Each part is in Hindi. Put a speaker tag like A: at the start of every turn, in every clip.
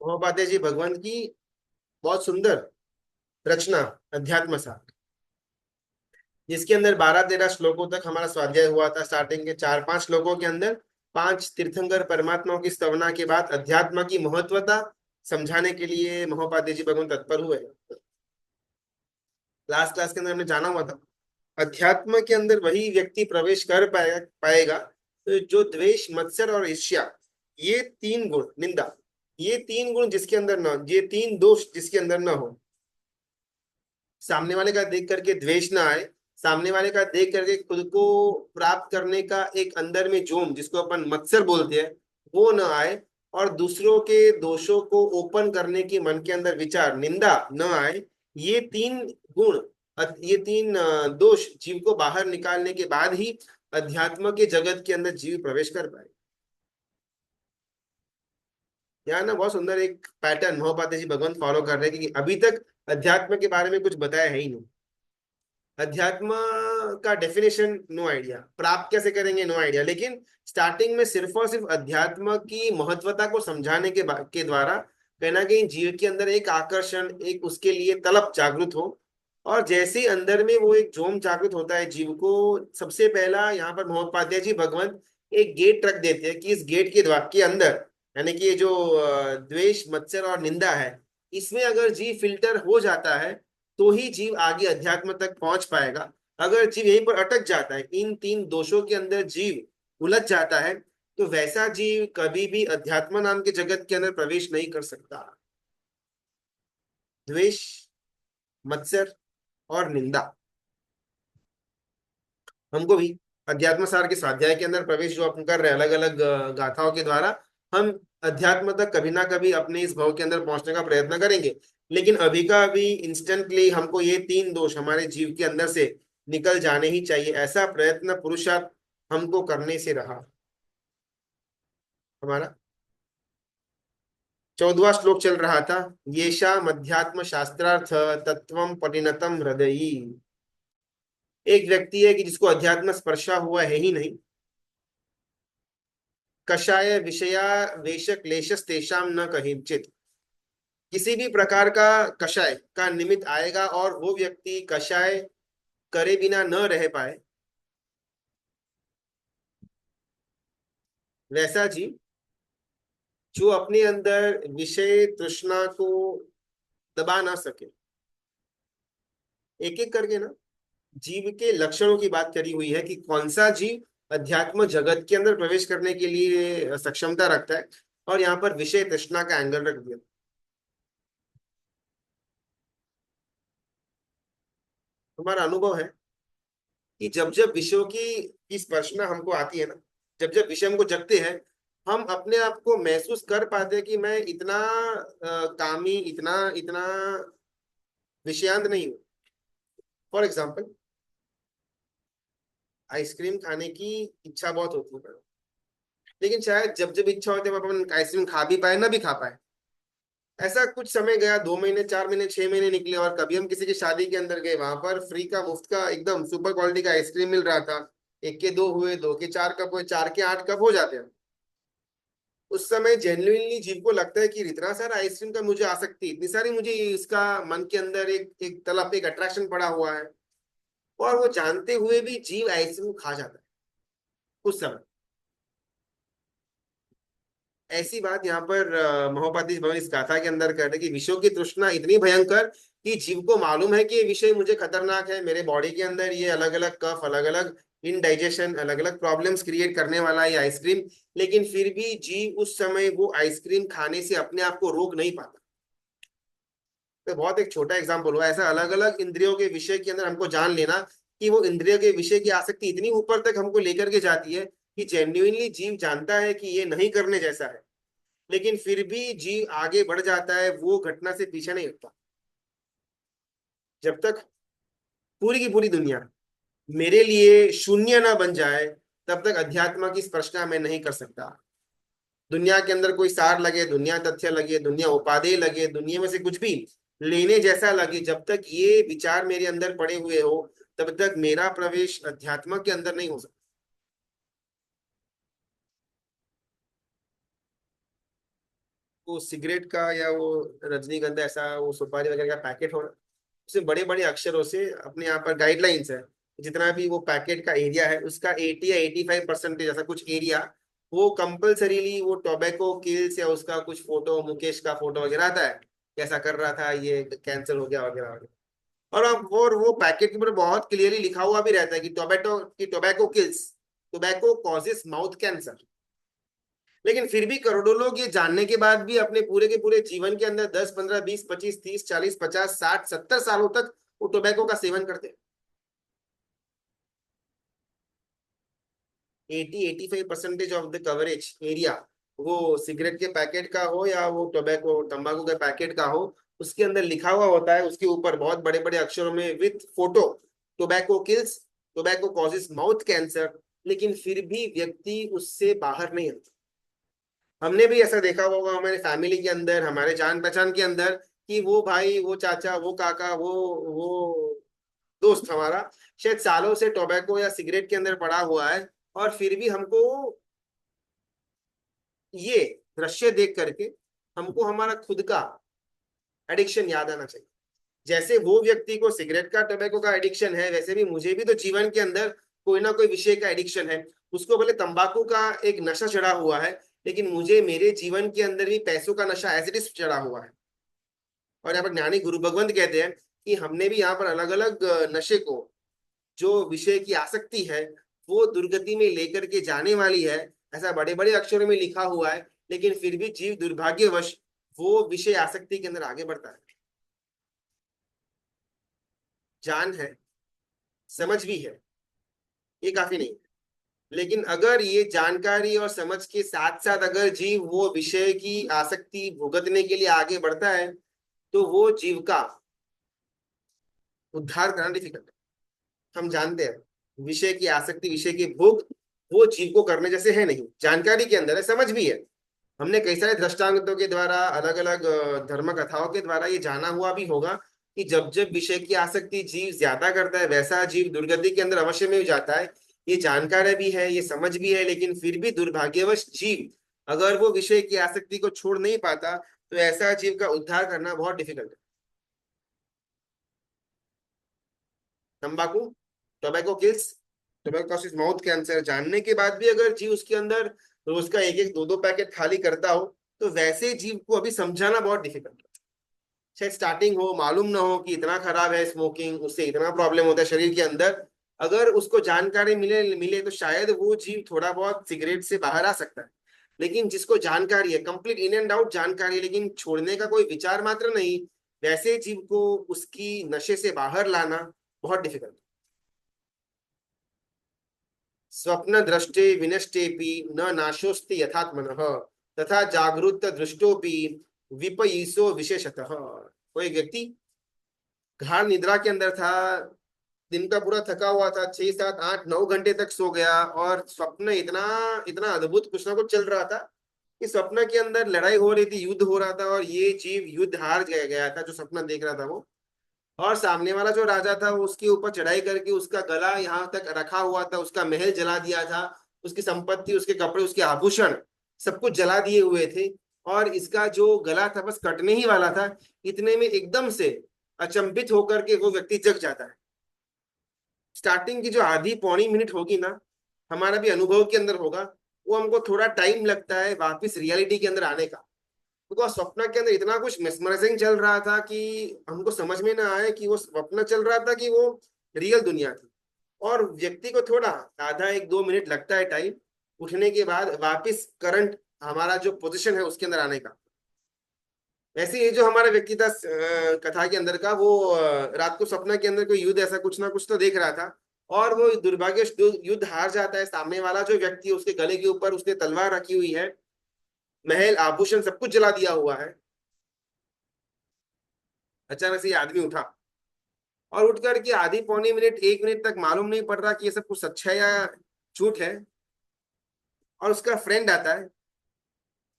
A: महोपाध्याय जी भगवंत की बहुत सुंदर रचना अध्यात्म सार, जिसके अंदर 12-13 श्लोकों तक हमारा स्वाध्याय हुआ था। स्टार्टिंग के 4-5 श्लोकों के अंदर 5 तीर्थंकर परमात्माओं की स्तवना के बाद अध्यात्म की महत्वता समझाने के लिए महोपाध्याय जी भगवंत तत्पर हुए। लास्ट क्लास के अंदर हमने जाना हुआ था अध्यात्म के अंदर वही व्यक्ति प्रवेश कर पाएगा तो जो द्वेष, मत्सर और ईर्ष्या, ये 3 गुण, निंदा, ये 3 गुण जिसके अंदर न, ये 3 दोष जिसके अंदर न हो, सामने वाले का देख करके द्वेष ना आए, सामने वाले का देख करके खुद को प्राप्त करने का एक अंदर में जोम, जिसको अपन मत्सर बोलते हैं, वो ना आए, और दूसरों के दोषों को ओपन करने की मन के अंदर विचार, निंदा न आए। ये 3 गुण, ये 3 दोष जीव को बाहर निकालने के बाद ही अध्यात्म के जगत के अंदर जीव प्रवेश कर पाए। यहाँ ना बहुत सुंदर एक पैटर्न महोपाध्याय जी भगवंत फॉलो कर रहे हैं कि अभी तक अध्यात्म के बारे में कुछ बताया है ही नहीं। अध्यात्म का डेफिनेशन नो आइडिया, प्राप्त कैसे करेंगे नो आइडिया, लेकिन स्टार्टिंग में सिर्फ और सिर्फ अध्यात्म की महत्वता को समझाने के द्वारा कहीं ना कहीं जीव के अंदर एक आकर्षण, एक उसके लिए तलब जागृत हो। और जैसे ही अंदर में वो एक जोम जागृत होता है जीव को, सबसे पहला यहाँ पर महोपाध्याय जी भगवंत एक गेट रख देते हैं कि इस गेट के द्वार के अंदर, यानी कि ये जो द्वेष, मत्सर और निंदा है, इसमें अगर जीव फिल्टर हो जाता है तो ही जीव आगे अध्यात्म तक पहुंच पाएगा। अगर जीव यहीं पर अटक जाता है, इन 3 दोषों के अंदर जीव उलझ जाता है, तो वैसा जीव कभी भी अध्यात्म नाम के जगत के अंदर प्रवेश नहीं कर सकता। द्वेष, मत्सर और निंदा, हमको भी अध्यात्म सार के स्वाध्याय के अंदर प्रवेश जो अपन कर रहे हैं अलग अलग गाथाओं के द्वारा, हम अध्यात्म तक कभी ना कभी अपने इस भाव के अंदर पहुंचने का प्रयत्न करेंगे। लेकिन अभी का अभी इंस्टेंटली हमको ये 3 दोष हमारे जीव के अंदर से निकल जाने ही चाहिए, ऐसा प्रयत्न पुरुषार्थ हमको करने से रहा। हमारा 14वां श्लोक चल रहा था, येषा अध्यात्म शास्त्रार्थ तत्वम परिणतम हृदयी। एक व्यक्ति है कि जिसको अध्यात्म स्पर्शा हुआ है ही नहीं, कषाय विषया वेश क्लेशस तेषाम न कहिंचित। किसी भी प्रकार का कषाय का निमित्त आएगा और वो व्यक्ति कषाय करे बिना न रह पाए, वैसा जीव जो अपने अंदर विषय तृष्णा को दबा ना सके। एक एक करके ना जीव के लक्षणों की बात करी हुई है कि कौन सा जीव अध्यात्म जगत के अंदर प्रवेश करने के लिए सक्षमता रखता है, और यहाँ पर विषय तृष्णा का एंगल रख दिया। हमारा अनुभव है कि जब जब विषयों की स्पर्शना हमको आती है ना, जब जब विषय हमको जगते हैं, हम अपने आप को महसूस कर पाते हैं कि मैं इतना कामी, इतना इतना विषयांत नहीं हूँ। फॉर एग्जाम्पल, आइसक्रीम खाने की इच्छा बहुत होती है, लेकिन शायद जब जब इच्छा होती है अपन आइसक्रीम खा भी पाए ना भी खा पाए। ऐसा कुछ समय गया, 2 महीने, 4 महीने, 6 महीने निकले, और कभी हम किसी की शादी के अंदर गए, वहां पर फ्री का, मुफ्त का, एकदम सुपर क्वालिटी का आइसक्रीम मिल रहा था। 1 के 2 हुए, 2 के 4 कप हुए, 4 के 8 कप हो जाते हैं। उस समय जेन्युइनली जीव को लगता है कि इतना सारा आइसक्रीम का मुझे आसक्ति, इतनी सारी मुझे इसका मन के अंदर एक एक तलब, एक अट्रैक्शन पड़ा हुआ है, और वो जानते हुए भी जीव आइसक्रीम खा जाता है उस समय। ऐसी बात यहाँ पर महोपाध्याय भवन इस गाथा के अंदर कर रहे कि विषयों की तृष्णा इतनी भयंकर कि जीव को मालूम है कि ये विषय मुझे खतरनाक है, मेरे बॉडी के अंदर ये अलग अलग कफ, अलग अलग इनडाइजेशन, अलग अलग प्रॉब्लम्स क्रिएट करने वाला है ये आइसक्रीम, लेकिन फिर भी जीव उस समय वो आइसक्रीम खाने से अपने आप को रोक नहीं पाता। तो बहुत एक छोटा एग्जाम्पल हुआ, ऐसा अलग अलग इंद्रियों के विषय के अंदर हमको जान लेना कि वो इंद्रियों के विषय की आसक्ति इतनी ऊपर तक हमको लेकर के जाती है कि जेन्युइनली जीव जानता है कि ये नहीं करने जैसा है, लेकिन फिर भी जीव आगे बढ़ जाता है, वो घटना से पीछे नहीं हटता। जब तक पूरी की पूरी दुनिया मेरे लिए शून्य ना बन जाए, तब तक अध्यात्म की स्पर्शना मैं नहीं कर सकता। दुनिया के अंदर कोई सार लगे, दुनिया तथ्य लगे, दुनिया उपादेय लगे, दुनिया में से कुछ भी लेने जैसा लगे, जब तक ये विचार मेरे अंदर पड़े हुए हो, तब तक मेरा प्रवेश अध्यात्म के अंदर नहीं हो सकता। वो सिगरेट का या वो रजनीगंधा ऐसा वो सुपारी वगैरह का पैकेट हो रहा है, उसमें बड़े बड़े अक्षरों से अपने यहाँ पर गाइडलाइंस है, जितना भी वो पैकेट का एरिया है उसका 80 या 85% ऐसा कुछ एरिया, वो कंपल्सरीली वो टोबैको किल्स या उसका कुछ फोटो, मुकेश का फोटो वगैरह आता है, कैसा कर रहा था, ये कैंसर हो गया वगैरह वगैरह। और वो पैकेट के ऊपर बहुत क्लियरली लिखा हुआ भी रहता है कि tobacco kills, tobacco causes mouth cancer. लेकिन फिर भी करोड़ों लोग ये जानने के बाद भी अपने पूरे के पूरे जीवन के अंदर 10 15 20 25 30 40 50 60 70 सालों तक वो टोबैको का सेवन करते हैं। 80 85% ऑफ द कवरेज एरिया, वो सिगरेट के पैकेट का हो या वो टोबैको तंबाकू के पैकेट का हो, उसके अंदर लिखा हुआ होता है, उसके ऊपर बहुत बड़े बड़े अक्षरों में with photo, tobacco kills, tobacco causes mouth cancer. लेकिन फिर भी व्यक्ति उससे बाहर नहीं आता। हमने भी ऐसा देखा होगा हमारे फैमिली के अंदर, हमारे जान पहचान के अंदर, कि वो भाई, वो चाचा, वो काका, वो दोस्त हमारा शायद सालों से टोबैको या सिगरेट के अंदर पड़ा हुआ है, और फिर भी हमको ये दृश्य देख करके हमको हमारा खुद का एडिक्शन याद आना चाहिए। जैसे वो व्यक्ति को सिगरेट का, टोबैको का एडिक्शन है, वैसे भी मुझे भी तो जीवन के अंदर कोई ना कोई विषय का एडिक्शन है। उसको बोले तंबाकू का एक नशा चढ़ा हुआ है, लेकिन मुझे मेरे जीवन के अंदर भी पैसों का नशा एज इट इज चढ़ा हुआ है। और यहाँ पर ज्ञानी गुरु भगवंत कहते हैं कि हमने भी यहाँ पर अलग अलग नशे को, जो विषय की आसक्ति है, वो दुर्गति में लेकर के जाने वाली है, ऐसा बड़े बड़े अक्षरों में लिखा हुआ है, लेकिन फिर भी जीव दुर्भाग्यवश वो विषय आसक्ति के अंदर आगे बढ़ता है। जान है, समझ भी है, ये काफी नहीं है। लेकिन अगर ये जानकारी और समझ के साथ साथ अगर जीव वो विषय की आसक्ति भुगतने के लिए आगे बढ़ता है, तो वो जीव का उद्धार करना डिफिकल्ट है। हम जानते हैं विषय की आसक्ति, विषय की भूख, वो जीव को करने जैसे है नहीं। जानकारी के अंदर है, समझ भी है, हमने कई सारे दृष्टांतों के द्वारा, अलग अलग धर्म कथाओं के द्वारा ये जाना हुआ भी होगा कि जब जब विषय की आसक्ति जीव ज्यादा करता है, वैसा जीव दुर्गति के अंदर अवश्य में जाता है। ये जानकारी भी है, ये समझ भी है, लेकिन फिर भी दुर्भाग्यवश जीव अगर वो विषय की आसक्ति को छोड़ नहीं पाता, तो ऐसा जीव का उद्धार करना बहुत डिफिकल्ट है। तंबाकू, tobacco kills, tobacco causes mouth cancer जानने के बाद भी अगर जीव उसके अंदर रोज का एक एक दो दो पैकेट खाली करता हो, तो वैसे जीव को अभी समझाना बहुत डिफिकल्ट है। शायद स्टार्टिंग हो, मालूम ना हो कि इतना खराब है स्मोकिंग, उससे इतना प्रॉब्लम होता है शरीर के अंदर, अगर उसको जानकारी मिले मिले तो शायद वो जीव थोड़ा बहुत सिगरेट से बाहर आ सकता है। लेकिन जिसको जानकारी है, कंप्लीट इन एंड आउट जानकारी है, लेकिन छोड़ने का कोई विचार मात्र नहीं, वैसे जीव को उसकी नशे से बाहर लाना बहुत डिफिकल्ट। स्वप्न दृष्टे विनष्टेपि न नाशोस्ति यथात्मनः, तथा जागृत दृष्टोपि विपयीसो विशेषतः। कोई व्यक्ति गाढ़ निद्रा के अंदर था, दिन का पूरा थका हुआ था, 6 7 8 9 घंटे तक सो गया, और स्वप्न इतना इतना अद्भुत कुछ ना कुछ चल रहा था कि स्वप्न के अंदर लड़ाई हो रही थी, युद्ध हो रहा था, और ये जीव युद्ध हार गया गया था जो सपना देख रहा था वो। और सामने वाला जो राजा था वो उसके ऊपर चढ़ाई करके उसका गला यहाँ तक रखा हुआ था, उसका महल जला दिया था, उसकी संपत्ति, उसके कपड़े, उसके आभूषण सब कुछ जला दिए हुए थे, और इसका जो गला था बस कटने ही वाला था। इतने में एकदम से अचंभित होकर के वो व्यक्ति जग जाता है। स्टार्टिंग की जो आधी पौनी मिनट होगी ना, हमारा भी अनुभव के अंदर होगा, वो हमको थोड़ा टाइम लगता है वापस रियलिटी के अंदर आने का, क्योंकि स्वप्न के अंदर इतना कुछ मेस्मराइजिंग चल रहा था कि हमको समझ में ना आए कि वो स्वप्न चल रहा था कि वो रियल दुनिया थी। और व्यक्ति को थोड़ा आधा 1 2 मिनट लगता है टाइम, उठने के बाद वापस करंट हमारा जो पोजीशन है उसके अंदर आने का। वैसे ये जो हमारा व्यक्ति था कथा के अंदर का, वो रात को सपना के अंदर कोई युद्ध ऐसा कुछ ना कुछ तो देख रहा था, और वो दुर्भाग्य युद्ध हार जाता है। सामने वाला जो व्यक्ति है उसके गले के ऊपर उसने तलवार रखी हुई है, महल आभूषण सब कुछ जला दिया हुआ है। अचानक से ये आदमी उठा, और उठ करके आधी पौनी मिनट 1 मिनट तक मालूम नहीं पड़ रहा कि ये सब कुछ सच है या झूठ है। और उसका फ्रेंड आता है,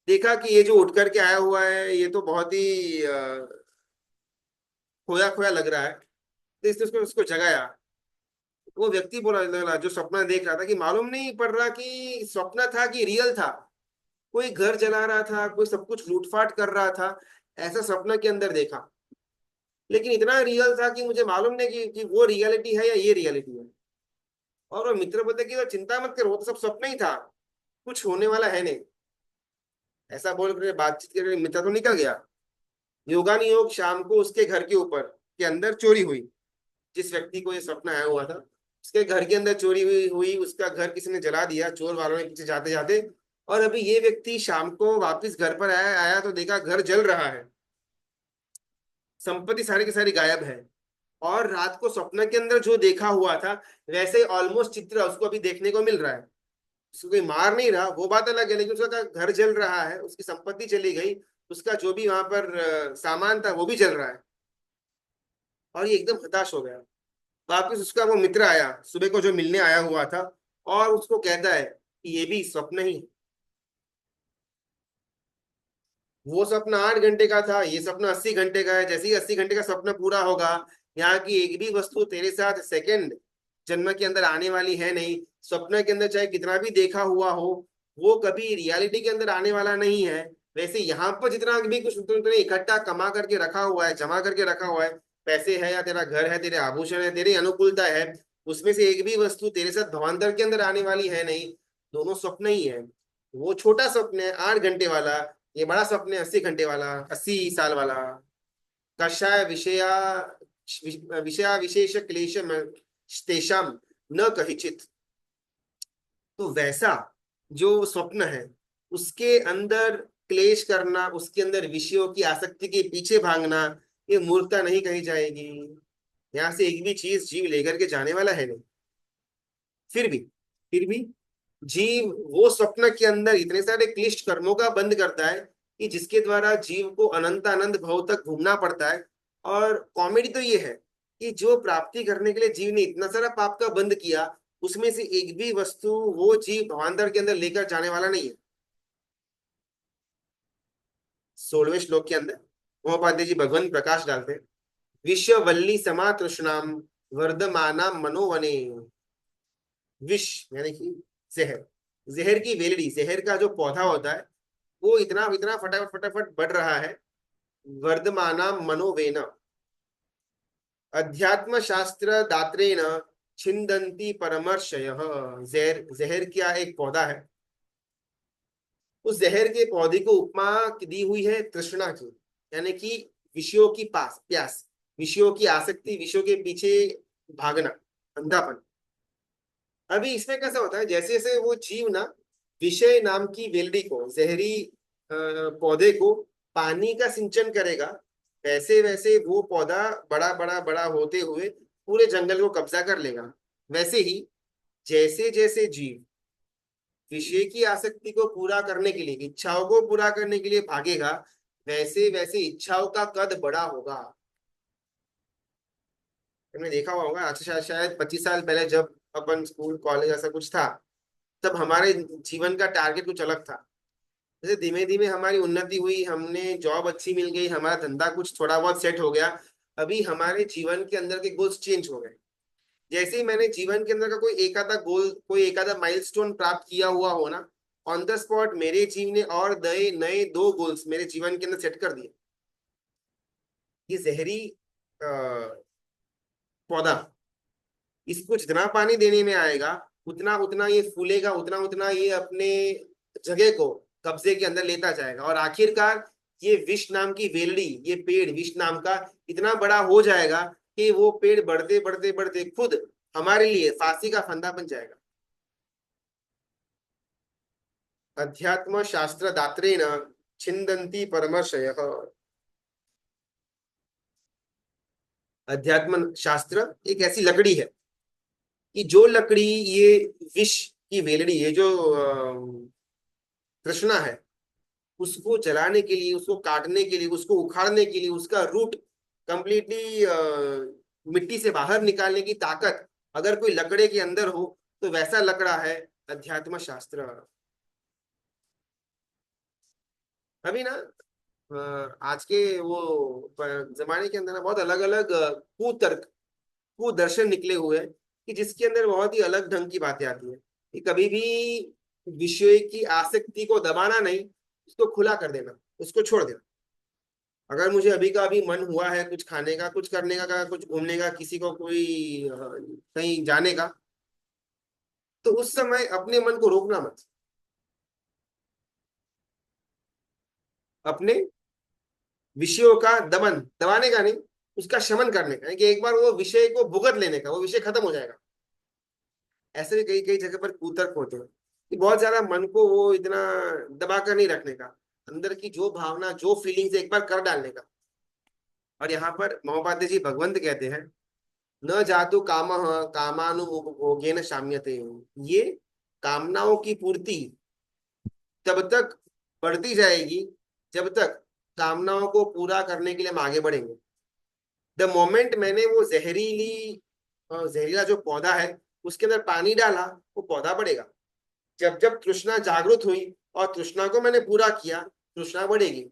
A: देखा कि ये जो उठ करके आया हुआ है ये तो बहुत ही खोया खोया लग रहा है, तो इसने उसको उसको जगाया। वो व्यक्ति बोला लगा जो सपना देख रहा था कि मालूम नहीं पड़ रहा कि स्वप्न था कि रियल था। कोई घर जला रहा था, कोई सब कुछ लूटपाट कर रहा था, ऐसा सपना के अंदर देखा। लेकिन इतना रियल था कि मुझे मालूम नहीं कि वो रियलिटी है या ये रियलिटी है। और वो मित्र बोलते कि तो चिंता मत करो, वो तो सब सपना ही था, कुछ होने वाला है नहीं। ऐसा बोल कर बातचीत करके मित्र तो निकल गया। योगानुयोग शाम को उसके घर के ऊपर के अंदर चोरी हुई। जिस व्यक्ति को ये सपना आया हुआ था, उसके घर के अंदर चोरी हुई, उसका घर किसी ने जला दिया, चोर वालों ने पीछे जाते जाते। और अभी ये व्यक्ति शाम को वापस घर पर आया आया तो देखा घर जल रहा है, संपत्ति सारी की सारी गायब है। और रात को सपने के अंदर जो देखा हुआ था, वैसे ऑलमोस्ट चित्र उसको अभी देखने को मिल रहा है। उसको कोई मार नहीं रहा, वो बात अलग है, लेकिन उसका घर जल रहा है, उसकी संपत्ति चली गई, उसका जो भी वहां पर सामान था वो भी जल रहा है। और ये एकदम हताश हो गया। वापिस उसका वो मित्र आया सुबह को, जो मिलने आया हुआ था, और उसको कहता है कि ये भी स्वप्न ही है। वो सपना 8 घंटे का था, ये सपना 80 घंटे का है। जैसे ही 80 घंटे का सपना पूरा होगा, यहाँ की एक भी वस्तु तेरे साथ सेकंड जन्म के अंदर आने वाली है नहीं। सपने के अंदर चाहे कितना भी देखा हुआ हो, वो कभी रियलिटी के अंदर आने वाला नहीं है। वैसे यहाँ पर जितना भी कुछ तुमने इकट्ठा कमा करके रखा हुआ है, जमा करके रखा हुआ है, पैसे है या तेरा घर है, तेरे आभूषण है, तेरी अनुकूलता है, उसमें से एक भी वस्तु तेरे साथ भवांतर के अंदर आने वाली है नहीं। दोनों स्वप्न ही है। वो छोटा स्वप्न है 8 घंटे वाला, ये बड़ा स्वप्न है 80 घंटे वाला, 80 साल वाला। कषाय विषया विषया विशेष क्लेश तेषाम न कहिचित। तो वैसा जो स्वप्न है, उसके अंदर क्लेश करना, उसके अंदर विषयों की आसक्ति के पीछे भागना, ये मूर्खता नहीं कही जाएगी। यहाँ से एक भी चीज जीव लेकर के जाने वाला है नहीं। फिर भी जीव वो स्वप्न के अंदर इतने सारे क्लिष्ट कर्मों का बंद करता है कि जिसके द्वारा जीव को अनंत अनंत भव तक घूमना पड़ता है। और कॉमेडी तो ये है कि जो प्राप्ति करने के लिए जीव ने इतना सारा पाप का बंद किया, उसमें से एक भी वस्तु वो जीव भावांतर के अंदर लेकर जाने वाला नहीं है। 16वें श्लोक के अंदर उमापाद्य जी भगवान प्रकाश डालते हैं। विश्व वल्ली समा तृष्णाम वर्धमाना मनोवने। विष यानी कि जहर, जहर की वेलड़ी, जहर का जो पौधा होता है, वो इतना इतना फटाफट फटाफट बढ़ रहा है। वर्धमाना मनोवेन अध्यात्म शास्त्र दात्रेण छिंदंती परमर्शय। जहर, जहर क्या एक पौधा है। उस जहर के पौधे को उपमा दी हुई है तृष्णा की, यानी कि विषयों की पास प्यास, विषयों की आसक्ति, विषयों के पीछे भागना, अंधापन। अभी इसमें कैसा होता है, जैसे जैसे वो जीव ना विषय नाम की वेलड़ी को, जहरी पौधे को पानी का सिंचन करेगा, वैसे वैसे वो पौधा बड़ा बड़ा बड़ा होते हुए पूरे जंगल को कब्जा कर लेगा। वैसे ही जैसे जैसे जीव विषय की आसक्ति को पूरा करने के लिए, इच्छाओं को पूरा करने के लिए भागेगा, वैसे वैसे इच्छाओं का कद बड़ा होगा। तुमने देखा हुआ होगा, अच्छा शायद 25 साल पहले जब अपन स्कूल कॉलेज ऐसा कुछ था, तब हमारे जीवन का टारगेट कुछ अलग था। जैसे धीमे धीमे हमारी उन्नति हुई, हमने जॉब अच्छी मिल गई, हमारा धंधा कुछ थोड़ा बहुत सेट हो गया, अभी हमारे जीवन के अंदर के गोल्स चेंज हो गए। जैसे ही मैंने जीवन के अंदर का कोई एक आधा गोल, कोई एक आधा माइलस्टोन प्राप्त किया हुआ हो ना, ऑन द स्पॉट मेरे जीव ने और नए नए 2 गोल्स मेरे जीवन के अंदर सेट कर दिए। ये जहरी पौधा, इसको जितना पानी देने में आएगा, उतना उतना ये फूलेगा, उतना उतना ये अपने जगह को कब्जे के अंदर लेता जाएगा। और आखिरकार ये विष नाम की वेलड़ी, ये पेड़ विष नाम का इतना बड़ा हो जाएगा कि वो पेड़ बढ़ते बढ़ते बढ़ते खुद हमारे लिए फांसी का फंदा बन जाएगा। अध्यात्म शास्त्र दात्रेण छिंदंती परमर्शय। अध्यात्म शास्त्र एक ऐसी लकड़ी है कि जो लकड़ी ये विष की वेलड़ी, ये जो तृष्णा है, उसको जलाने के लिए, उसको काटने के लिए, उसको उखाड़ने के लिए, उसका रूट कंप्लीटली मिट्टी से बाहर निकालने की ताकत अगर कोई लकड़े के अंदर हो, तो वैसा लकड़ा है अध्यात्म शास्त्र। अभी ना आज के वो जमाने के अंदर ना बहुत अलग अलग कुतर्क, कुदर्शन निकले हुए हैं कि जिसके अंदर बहुत ही अलग ढंग की बातें आती है कि कभी भी विषय की आसक्ति को दबाना नहीं, उसको खुला कर देना, उसको छोड़ देना। अगर मुझे अभी का अभी मन हुआ है कुछ खाने का, कुछ करने का, कुछ घूमने का, किसी को कोई कहीं जाने का, तो उस समय अपने मन को रोकना मत, अपने विषयों का दमन, दबाने का नहीं, उसका शमन करने का, कि एक बार वो विषय को भुगत लेने का, वो विषय खत्म हो जाएगा। ऐसे भी कई कई जगह पर कुतर्क होते हैं कि बहुत ज्यादा मन को वो इतना दबा कर नहीं रखने का, अंदर की जो भावना जो फीलिंग्स एक बार कर डालने का। और यहाँ पर महोपाध्याय जी भगवंत कहते हैं, न जातु काम कामानुभोगेन शाम्यते। ये कामनाओं की पूर्ति तब तक बढ़ती जाएगी जब तक कामनाओं को पूरा करने के लिए हम आगे बढ़ेंगे। द मोमेंट मैंने वो जहरीला जो पौधा है उसके अंदर पानी डाला, वो पौधा बढ़ेगा। जब जब तृष्णा जागृत हुई और तृष्णा को मैंने पूरा किया, तृष्णा बढ़ेगी।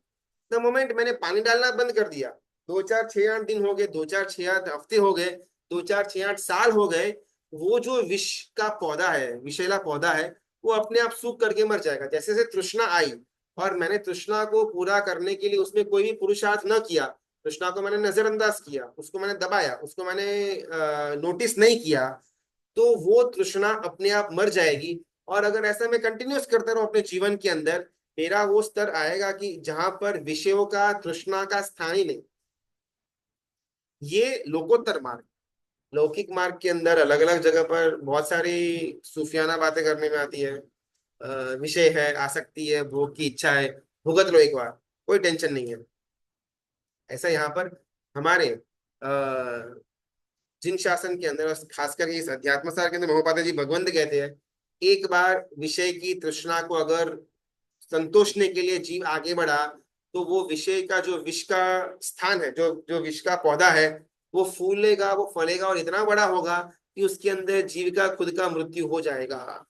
A: द मोमेंट मैंने पानी डालना बंद कर दिया, 2 4 6 8 दिन हो गए, 2 4 6 8 हफ्ते हो गए, 2 4 6 8 साल हो गए, वो जो विष का पौधा है, विषैला पौधा है, वो अपने आप सूख करके मर जाएगा। जैसे जैसे तृष्णा आई और मैंने तृष्णा को पूरा करने के लिए उसमें कोई भी पुरुषार्थ न किया, तृष्णा को मैंने नजरअंदाज किया, उसको मैंने दबाया, उसको मैंने नोटिस नहीं किया, तो वो तृष्णा अपने आप मर जाएगी। और अगर ऐसा मैं कंटिन्यूस करता रहूं अपने जीवन के अंदर, मेरा वो स्तर आएगा कि जहां पर विषयों का तृष्णा का स्थान ही नहीं। ये लोकोत्तर मार्ग। लौकिक मार्ग के अंदर अलग अलग जगह पर बहुत सारी सूफियाना बातें करने में आती है। विषय है, आसक्ति है, भोग की इच्छा है, भुगत लो एक बार, कोई टेंशन नहीं है। ऐसा यहाँ पर हमारे जिन शासन के अंदर, और खास करके इस अध्यात्म सार के अंदर महोपाध्याय जी भगवंत कहते हैं, एक बार विषय की तृष्णा को अगर संतोषने के लिए जीव आगे बढ़ा, तो वो विषय का जो विष का स्थान है, जो जो विष का पौधा है, वो फूलेगा, वो फलेगा और इतना बड़ा होगा कि उसके अंदर जीव का खुद का मृत्यु हो जाएगा।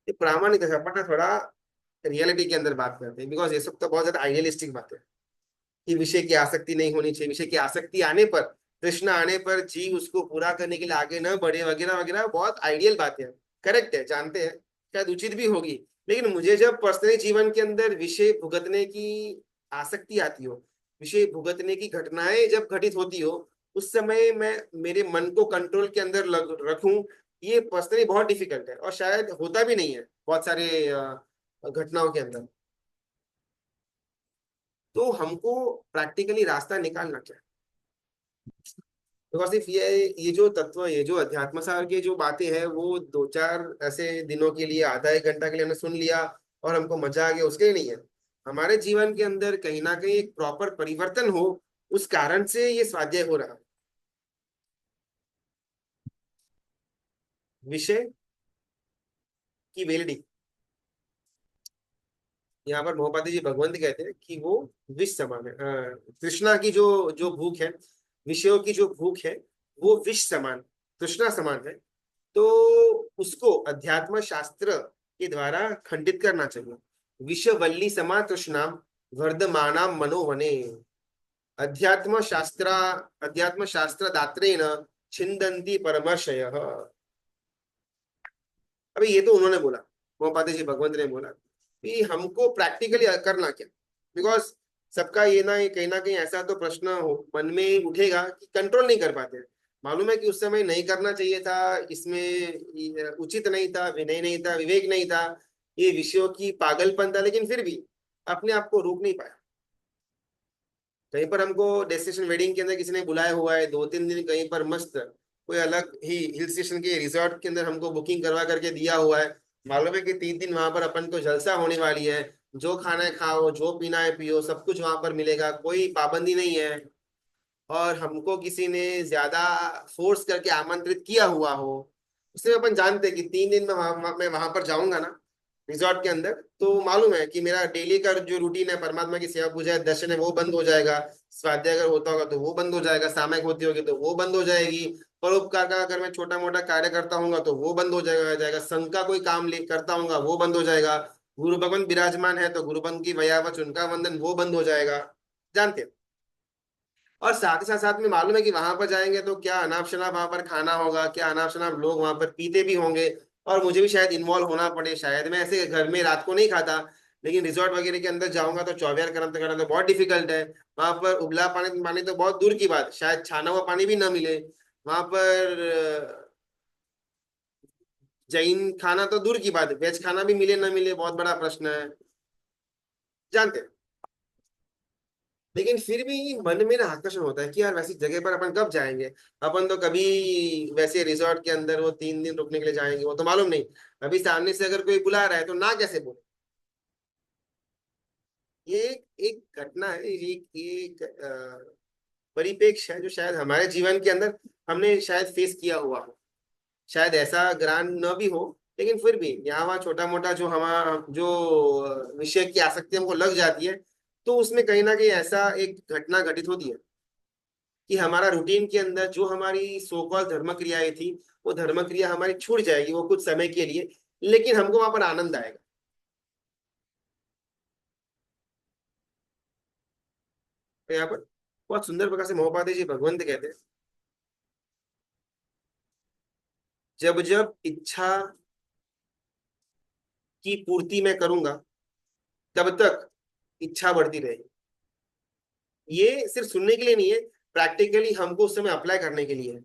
A: ये प्रामाणिक है, अपन ना थोड़ा रियलिटी के अंदर बात करते हैं, बिकॉज ये सब तो बहुत ज्यादा आइडियलिस्टिक बात है कि विषय की आसक्ति नहीं होनी चाहिए, विषय की आसक्ति आने पर, तृष्णा आने पर जीव उसको पूरा करने के लिए आगे न बढ़े, वगैरह वगैरह, बहुत आइडियल बातें हैं। करेक्ट है, जानते हैं, शायद उचित भी होगी। लेकिन मुझे जब पर्सनली जीवन के अंदर विषय भुगतने की आसक्ति आती हो, विषय भुगतने की घटनाएं जब घटित होती हो, उस समय मैं मेरे मन को कंट्रोल के अंदर रखूं, ये पर्सनली बहुत डिफिकल्ट है और शायद होता भी नहीं है बहुत सारे घटनाओं के अंदर। तो हमको प्रैक्टिकली रास्ता निकालना क्या है? तो सिर्फ ये जो तत्व, ये जो अध्यात्म सार के जो बातें हैं, वो 2 4 ऐसे दिनों के लिए, आधा 1 घंटा के लिए हमने सुन लिया और हमको मजा आ गया, उसके लिए नहीं है। हमारे जीवन के अंदर कहीं ना कहीं एक प्रॉपर परिवर्तन हो, उस कारण से ये स्वाध्याय हो रहा है। विषय की वेलडी, यहाँ पर मोहपाती जी भगवंत कहते हैं कि वो विष समान है। तृष्णा की जो जो भूख है, विषयों की जो भूख है, वो विष समान, तृष्णा समान है। तो उसको अध्यात्म शास्त्र के द्वारा खंडित करना चाहिए। विषवल्ली समा तृष्णाम वर्धमाना मनोवने, अध्यात्म शास्त्र, अध्यात्म शास्त्र दात्रेण छिंदन्ति परमर्शय। अभी ये तो उन्होंने बोला, मोहपाती जी भगवंत ने बोला कि हमको प्रैक्टिकली करना क्या। बिकॉज सबका ये ना, ये कहीं ना कहीं ऐसा तो प्रश्न हो मन में उठेगा कि कंट्रोल नहीं कर पाते। मालूम है कि उस समय नहीं करना चाहिए था, इसमें उचित नहीं था, विनय नहीं था, विवेक नहीं था, ये विषयों की पागलपन था, लेकिन फिर भी अपने आप को रोक नहीं पाया। कहीं पर हमको डेस्टिनेशन वेडिंग के अंदर किसी ने बुलाया हुआ है, 2 3 दिन कहीं पर मस्त कोई अलग ही हिल स्टेशन के रिजॉर्ट के अंदर हमको बुकिंग करवा करके दिया हुआ है। मालूम है कि 3 दिन वहां पर अपन को जलसा होने वाली है, जो खाना है खाओ, जो पीना है पियो, सब कुछ वहां पर मिलेगा, कोई पाबंदी नहीं है। और हमको किसी ने ज्यादा फोर्स करके आमंत्रित किया हुआ हो, उससे अपन जानते हैं कि 3 दिन में मैं वहां पर जाऊंगा ना रिजॉर्ट के अंदर, तो मालूम है कि मेरा डेली का जो रूटीन है, परमात्मा की सेवा पूजा है, दर्शन है, वो बंद हो जाएगा। स्वाध्याय अगर होता होगा तो वो बंद हो जाएगा, सामयिक होती होगी तो वो बंद हो जाएगी, परोपकार का अगर मैं छोटा मोटा कार्य करता हूँ तो वो बंद हो जाएगा, संघ का कोई काम ले करता हूँ वो बंद हो जाएगा, गुरु भगवान विराजमान है तो गुरु भगवान की वयावच उनका वंदन वो बंद हो जाएगा। जानते हैं। और साथ ही साथ साथ में मालूम है कि वहां पर जाएंगे तो क्या अनाप शनाप वहां पर खाना होगा, क्या अनाप शनाप लोग वहां पर पीते भी होंगे, और मुझे भी शायद इन्वॉल्व होना पड़े। शायद मैं ऐसे घर में रात को नहीं खाता, लेकिन रिजॉर्ट वगैरह के अंदर जाऊंगा तो 24 करना करना तो बहुत डिफिकल्ट है। वहां पर उबला पानी पानी तो बहुत दूर की बात, शायद छाना हुआ पानी भी ना मिले वहां पर। जैन खाना तो दूर की बात है, वेज खाना भी मिले ना मिले बहुत बड़ा प्रश्न है, जानते हैं। लेकिन फिर भी मन में ना आकर्षण होता है कि यार वैसी जगह पर अपन कब जाएंगे। अपन तो कभी वैसे रिजॉर्ट के अंदर वो 3 दिन रुकने के लिए जाएंगे वो तो मालूम नहीं। अभी सामने से अगर कोई बुला रहा है तो ना कैसे बोले। ये एक घटना है, एक एक परिपेक्ष है जो शायद हमारे जीवन के अंदर हमने शायद फेस किया हुआ हो। शायद ऐसा ग्रांड न भी हो, लेकिन फिर भी यहाँ वहाँ छोटा मोटा जो हमारा जो विषय की आसक्ति हमको लग जाती है, तो उसमें कहीं ना कहीं ऐसा एक घटना घटित होती है कि हमारा रूटीन के अंदर जो हमारी सो कॉल धर्म क्रियाएं थी, वो धर्म क्रिया हमारी छूट जाएगी वो कुछ समय के लिए, लेकिन हमको वहां पर आनंद आएगा। तो यहाँ पर बहुत सुंदर प्रकार से महोपाध्याय जी भगवंत कहते हैं, जब जब इच्छा की पूर्ति मैं करूंगा तब तक इच्छा बढ़ती रहेगी। ये सिर्फ सुनने के लिए नहीं है, प्रैक्टिकली हमको उस समय अप्लाई करने के लिए है।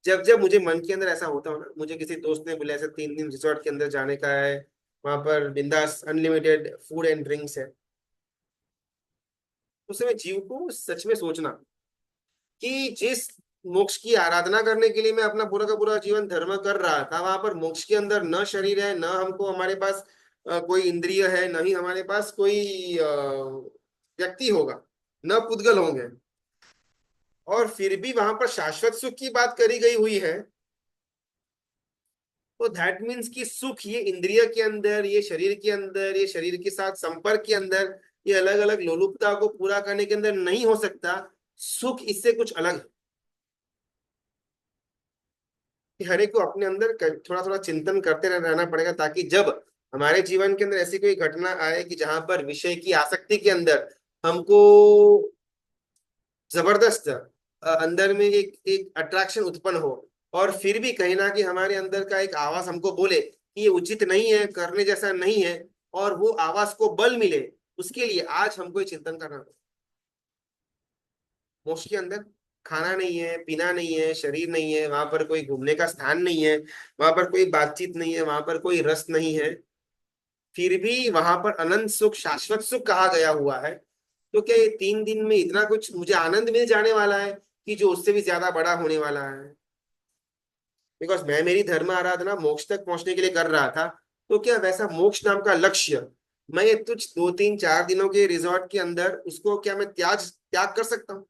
A: जब जब मुझे मन के अंदर ऐसा होता हो ना, मुझे किसी दोस्त ने बोला ऐसे 3 दिन रिसोर्ट के अंदर जाने का है, वहां पर बिंदास अनलिमिटेड फूड एंड ड्रिंक्स है, उस समय जीव को सच में सोचना कि जिस मोक्ष की आराधना करने के लिए मैं अपना पूरा का पूरा जीवन धर्म कर रहा था, वहां पर मोक्ष के अंदर न शरीर है, न हमको हमारे पास कोई इंद्रिय है, न ही हमारे पास कोई व्यक्ति होगा, न पुद्गल होंगे, और फिर भी वहां पर शाश्वत सुख की बात करी गई हुई है। तो दैट मीन्स कि सुख ये इंद्रिय के अंदर, ये शरीर के अंदर, ये शरीर के साथ संपर्क के अंदर, ये अलग अलग लोलुपता को पूरा करने के अंदर नहीं हो सकता। सुख इससे कुछ अलग है। कि हर एक को अपने अंदर थोड़ा थोड़ा चिंतन करते रहना पड़ेगा, ताकि जब हमारे जीवन के अंदर ऐसी कोई घटना आए कि जहां पर विषय की आसक्ति के अंदर हमको जबरदस्त अंदर में एक एक अट्रैक्शन उत्पन्न हो, और फिर भी कहीं ना कहीं हमारे अंदर का एक आवाज हमको बोले कि ये उचित नहीं है, करने जैसा नहीं है, और वो आवाज को बल मिले, उसके लिए आज हमको ये चिंतन करना पड़ेगा। मोक्ष के अंदर खाना नहीं है, पीना नहीं है, शरीर नहीं है, वहां पर कोई घूमने का स्थान नहीं है, वहां पर कोई बातचीत नहीं है, वहां पर कोई रस नहीं है, फिर भी वहां पर अनंत सुख शाश्वत सुख कहा गया हुआ है। तो क्या ये 3 दिन में इतना कुछ मुझे आनंद मिल जाने वाला है कि जो उससे भी ज्यादा बड़ा होने वाला है। बिकॉज मैं मेरी धर्म आराधना मोक्ष तक पहुंचने के लिए कर रहा था, तो क्या वैसा मोक्ष नाम का लक्ष्य मैं ये तुझ 2 3 4 दिनों के रिजॉर्ट के अंदर उसको क्या मैं त्याग त्याग कर सकता हूँ।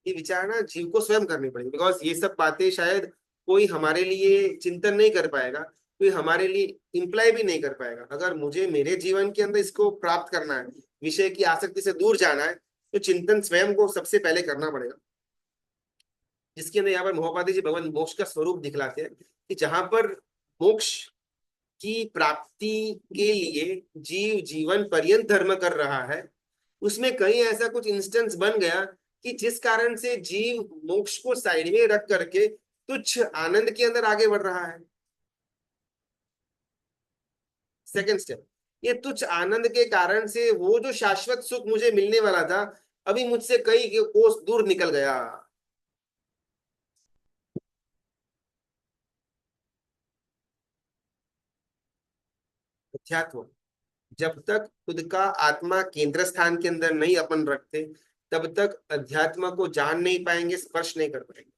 A: ये विचार ना जीव को स्वयं करनी पड़ेगी, बिकॉज ये सब बातें शायद कोई हमारे लिए चिंतन नहीं कर पाएगा, कोई हमारे लिए इम्प्लाई भी नहीं कर पाएगा। अगर मुझे मेरे जीवन के अंदर इसको प्राप्त करना है, विषय की आसक्ति से दूर जाना है, तो चिंतन स्वयं को सबसे पहले करना पड़ेगा। जिसके अंदर यहाँ पर महोपाध्याय जी भगवान मोक्ष का स्वरूप दिखलाते हैं कि जहां पर मोक्ष की प्राप्ति के लिए जीव जीवन पर्यंत धर्म कर रहा है, उसमें कहीं ऐसा कुछ इंस्टेंस बन गया कि जिस कारण से जीव मोक्ष को साइड में रख करके तुच्छ आनंद के अंदर आगे बढ़ रहा है। सेकंड स्टेप, ये तुच्छ आनंद के कारण से वो जो शाश्वत सुख मुझे मिलने वाला था, अभी मुझसे कई कोस दूर निकल गया। अध्यात्म, जब तक खुद का आत्मा केंद्र स्थान के अंदर नहीं अपन रखते, तब तक अध्यात्म को जान नहीं पाएंगे, स्पर्श नहीं कर पाएंगे।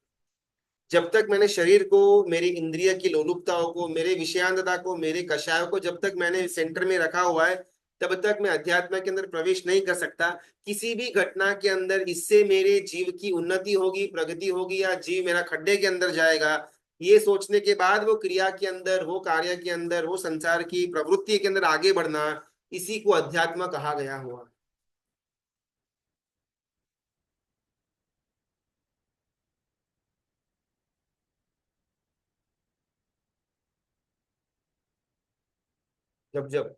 A: जब तक मैंने शरीर को, मेरी इंद्रिय की लोलुपताओं को, मेरे विषयांतता को, मेरे कषायों को जब तक मैंने सेंटर में रखा हुआ है, तब तक मैं अध्यात्म के अंदर प्रवेश नहीं कर सकता। किसी भी घटना के अंदर इससे मेरे जीव की उन्नति होगी, प्रगति होगी, या जीव मेरा खड्डे के अंदर जाएगा, ये सोचने के बाद वो क्रिया के अंदर, वो कार्य के अंदर, वो संसार की प्रवृत्ति के अंदर आगे बढ़ना, इसी को अध्यात्म कहा गया हुआ। जब जब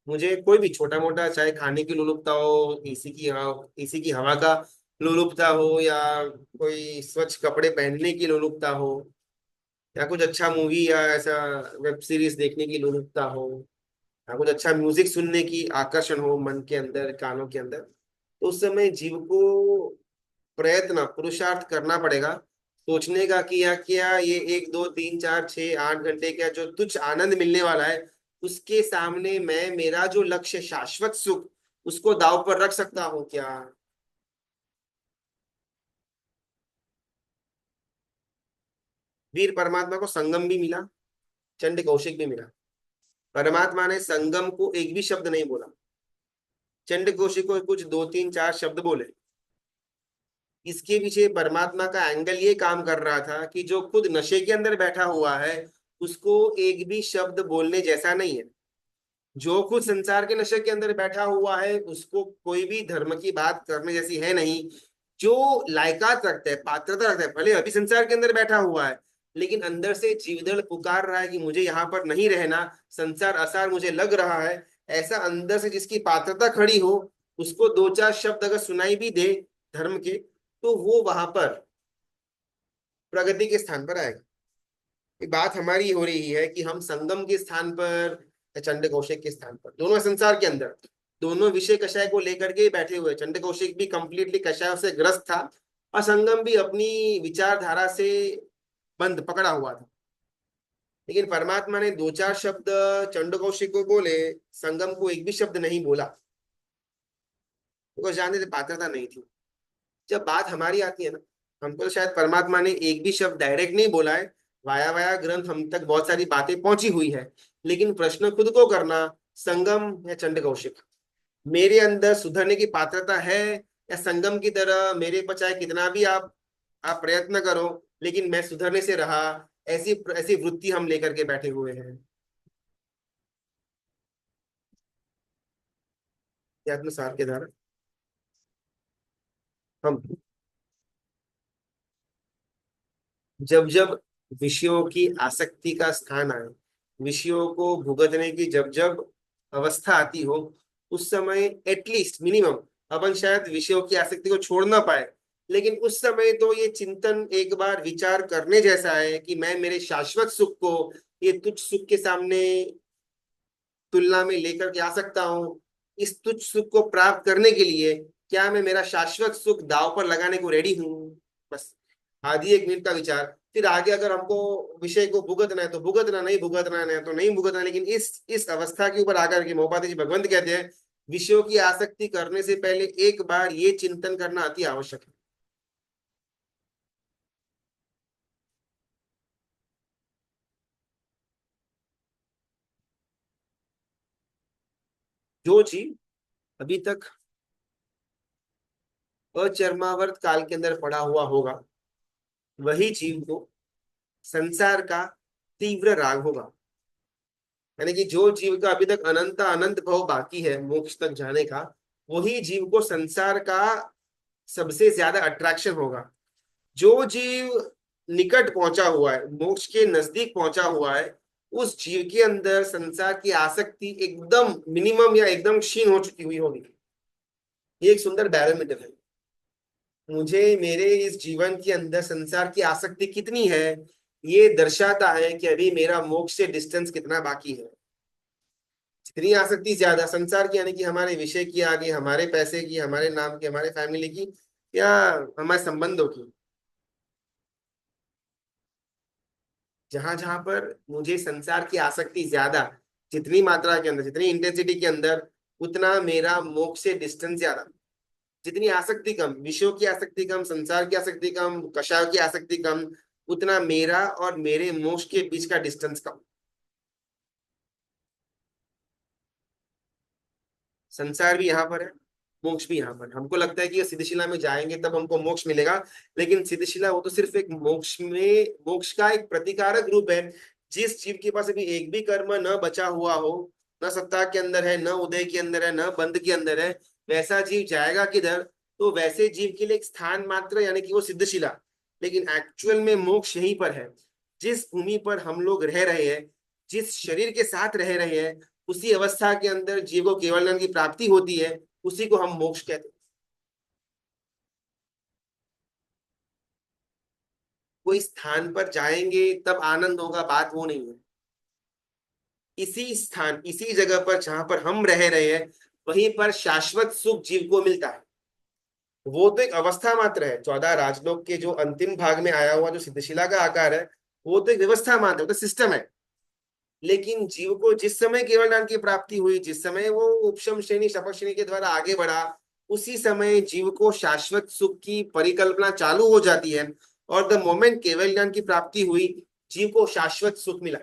A: मुझे कोई भी छोटा मोटा, चाहे खाने की लोलुपता हो, एसी की हवा का लोलुपता हो, या कोई स्वच्छ कपड़े पहनने की लोलुपता हो, या कुछ अच्छा मूवी या ऐसा वेब सीरीज देखने की लोलुपता हो, या कुछ अच्छा म्यूजिक सुनने की आकर्षण हो मन के अंदर, कानों के अंदर, तो उस समय जीव को प्रयत्न पुरुषार्थ करना पड़ेगा, सोचने का कि या क्या ये 1 2 3 4 6 8 घंटे का जो तुच्छ आनंद मिलने वाला है, उसके सामने मैं मेरा जो लक्ष्य शाश्वत सुख, उसको दांव पर रख सकता हूँ क्या। वीर परमात्मा को संगम भी मिला, चंड कौशिक भी मिला। परमात्मा ने संगम को एक भी शब्द नहीं बोला, चंड कौशिक को कुछ 2 3 4 शब्द बोले। इसके पीछे परमात्मा का एंगल ये काम कर रहा था कि जो खुद नशे के अंदर बैठा हुआ है, उसको एक भी शब्द बोलने जैसा नहीं है। जो खुद संसार के नशे के अंदर बैठा हुआ है, उसको कोई भी धर्म की बात करने जैसी है नहीं। जो लायकात रखता है, पात्रता रखता है, भले अभी संसार के अंदर बैठा हुआ है, लेकिन अंदर से जीवदल पुकार रहा है कि मुझे यहाँ पर नहीं रहना, संसार असार मुझे लग रहा है, ऐसा अंदर से जिसकी पात्रता खड़ी हो, उसको 2 4 शब्द अगर सुनाई भी दे धर्म के, तो वो वहां पर प्रगति के स्थान पर आएगा। ये बात हमारी हो रही है कि हम संगम के स्थान पर या चंड कौशिक के स्थान पर, दोनों संसार के अंदर दोनों विषय कषाय को लेकर के ही बैठे हुए। चंड कौशिक भी कंप्लीटली कषायों से ग्रस्त था, और संगम भी अपनी विचारधारा से बंद पकड़ा हुआ था। लेकिन परमात्मा ने 2 4 शब्द चंड कौशिक को बोले, संगम को एक भी शब्द नहीं बोला, क्योंकि जानते थे पात्रता नहीं थी। जब बात हमारी आती है ना, हमको तो शायद परमात्मा ने एक भी शब्द डायरेक्ट नहीं बोला है, वाया वाया ग्रंथ हम तक बहुत सारी बातें पहुंची हुई है, लेकिन प्रश्न खुद को करना, संगम या चंड कौशिक, मेरे अंदर सुधरने की पात्रता है, या संगम की तरह मेरे पर चाहे कितना भी आप प्रयत्न करो, लेकिन मैं सुधरने से रहा, ऐसी ऐसी वृत्ति हम लेकर के बैठे हुए हैं। ये आत्मसात के द्वारा हम जब जब विषयों की आसक्ति का स्थान आए, विषयों को भुगतने की जब जब अवस्था आती हो, उस समय एटलीस्ट मिनिमम अपन शायद विषयों की आसक्ति को छोड़ ना पाए, लेकिन उस समय तो ये चिंतन एक बार विचार करने जैसा है कि मैं मेरे शाश्वत सुख को ये तुच्छ सुख के सामने तुलना में लेकर के आ सकता हूँ। इस तुच्छ सुख को प्राप्त करने के लिए क्या मैं मेरा शाश्वत सुख दांव पर लगाने को रेडी हूँ। बस आधी 1 मिनट का विचार, फिर आगे अगर हमको विषय को भुगतना है तो भुगतना, नहीं भुगतना है तो नहीं भुगतना। लेकिन इस अवस्था के ऊपर आकर के मोहपाती जी भगवंत कहते हैं, विषयों की आसक्ति करने से पहले एक बार ये चिंतन करना अति आवश्यक है। जो जीव अभी तक अचर्मावर्त काल के अंदर पड़ा हुआ होगा, वही जीव को संसार का तीव्र राग होगा। यानी कि जो जीव का अभी तक अनंत अनंत भव बाकी है मोक्ष तक जाने का, वही जीव को संसार का सबसे ज्यादा अट्रैक्शन होगा। जो जीव निकट पहुंचा हुआ है, मोक्ष के नजदीक पहुंचा हुआ है, उस जीव के अंदर संसार की आसक्ति एकदम मिनिमम या एकदम क्षीण हो चुकी हुई होगी। ये एक सुंदर बैरोमीटर है। मुझे मेरे इस जीवन के अंदर संसार की आसक्ति कितनी है, ये दर्शाता है कि अभी मेरा मोक्ष से डिस्टेंस कितना बाकी है। जितनी आसक्ति ज्यादा संसार की, यानी कि हमारे विषय की, आगे हमारे पैसे की, हमारे नाम की, हमारे फैमिली की, या हमारे संबंधों की, जहां जहां पर मुझे संसार की आसक्ति ज्यादा, जितनी मात्रा के अंदर, जितनी इंटेंसिटी के अंदर, उतना मेरा मोक्ष से डिस्टेंस ज्यादा। जितनी आसक्ति कम, विषयों की आसक्ति कम, संसार की आसक्ति कम, कषायों की आसक्ति कम, उतना मेरा और मेरे मोक्ष के बीच का डिस्टेंस कम। संसार भी यहाँ पर है, मोक्ष भी यहाँ पर है। हमको लगता है कि ये सिद्धशिला में जाएंगे तब हमको मोक्ष मिलेगा, लेकिन सिद्धशिला वो तो सिर्फ एक मोक्ष का एक प्रतिकारक रूप है। जिस जीव के पास अभी एक भी कर्म न बचा हुआ हो, न सत्ता के अंदर है, न उदय के अंदर है, न बंध के अंदर है, वैसा जीव जाएगा किधर। तो वैसे जीव के लिए एक स्थान मात्र, यानी कि वो सिद्धशिला, लेकिन एक्चुअल में मोक्ष यहीं पर है। जिस भूमि पर हम लोग रह रहे हैं, जिस शरीर के साथ रह रहे हैं, उसी अवस्था के अंदर जीव को केवल ज्ञान की प्राप्ति होती है, उसी को हम मोक्ष कहते हैं। कोई स्थान पर जाएंगे तब आनंद होगा, बात वो नहीं है। इसी स्थान, इसी जगह पर जहां पर हम रह रहे हैं, वहीं पर शाश्वत सुख जीव को मिलता है। वो तो एक अवस्था मात्र है, 14 राजलोक के जो अंतिम भाग में आया हुआ जो सिद्धशिला का आकार है, वो तो एक व्यवस्था मात्र, वो तो सिस्टम है। लेकिन जीव को जिस समय केवल ज्ञान की प्राप्ति हुई, जिस समय वो उपशम श्रेणी शपथ श्रेणी के द्वारा आगे बढ़ा, उसी समय जीव को शाश्वत सुख की परिकल्पना चालू हो जाती है। और द मोमेंट केवल ज्ञान की प्राप्ति हुई, जीव को शाश्वत सुख मिला।